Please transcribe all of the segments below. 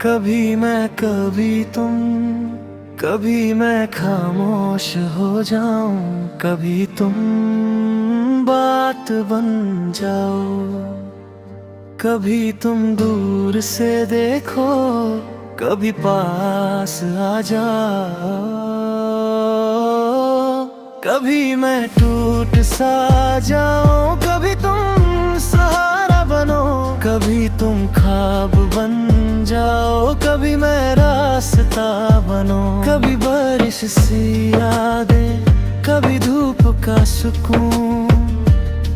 कभी मैं कभी तुम, कभी मैं खामोश हो जाऊं, कभी तुम बात बन जाओ। कभी तुम दूर से देखो, कभी पास आ जाओ। कभी मैं टूट सा जाऊं, कभी तुम सहारा बनो। कभी तुम ख्वाब बन जाओ, कभी मैं रास्ता बनो। कभी बारिश सी यादें, कभी धूप का सुकून।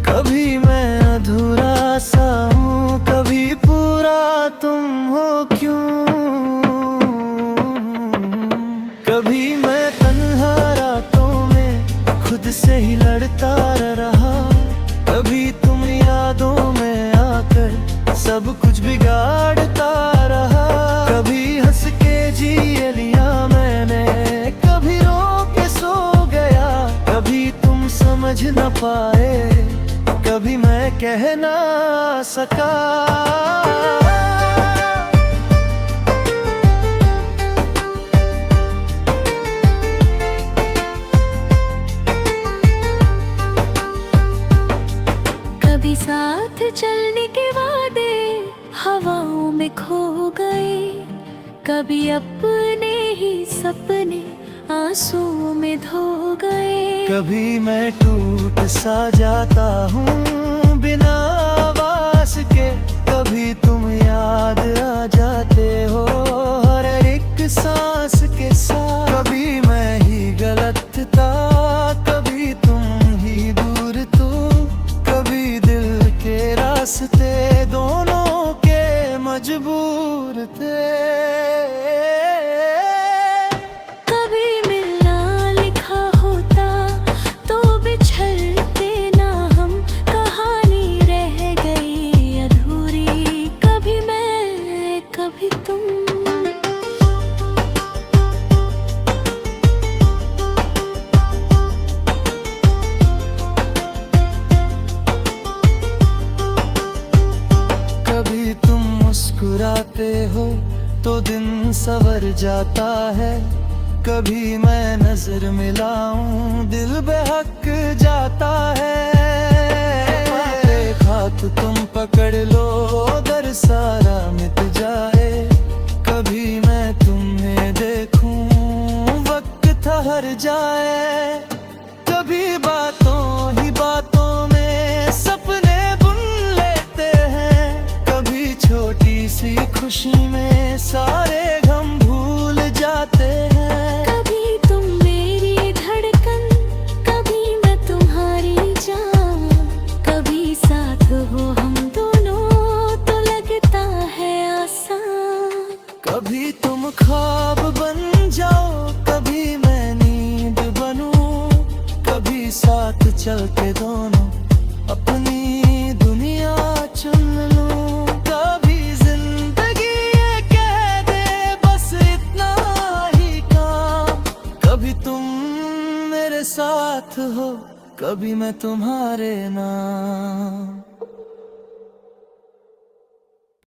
कभी मैं अधूरा सा हूँ, कभी पूरा तुम हो क्यों। कभी मैं तन्हा रातों में खुद से ही लड़ता रहा। कभी तुम यादों में आकर सब कुछ बिगाड़ता रहा। कभी हंस के जी लिया मैंने, कभी रो के सो गया। कभी तुम समझ न पाए, कभी मैं कह ना सका। कभी साथ चलने के वादे हवाओं में खो गए। कभी अपने ही सपने आंसुओं में धो गए। कभी मैं टूट सा जाता हूँ बिना आवाज के। कभी तुम याद आ जाते हो हर एक सांस के साथ। कभी मैं ही गलत था, कभी तुम ही दूर तो। कभी दिल के रास्ते दोनों के मजबूर थे। मुस्कुराते हो तो दिन संवर जाता है। कभी मैं नजर मिलाऊं दिल बेहक जाता है। देखा तो तुम पकड़ लो दर सारा मिट जाए। कभी मैं तुम्हें देखूं वक्त ठहर जाए। कभी बातों ही बातों में सपने बुन लेते हैं। कभी छोटी सी खुशी में सारे गम भूल जाते हैं। कभी तुम मेरी धड़कन, कभी मैं तुम्हारी जान। कभी साथ हो हम दोनों तो लगता है आसान। कभी तुम ख्वाब बन जाओ, कभी मैं नींद बनूं। कभी साथ चल के दोनों अपनी दुनिया चुन लूं। कभी जिंदगी ये कह दे बस इतना ही काम। कभी तुम मेरे साथ हो, कभी मैं तुम्हारे नाम।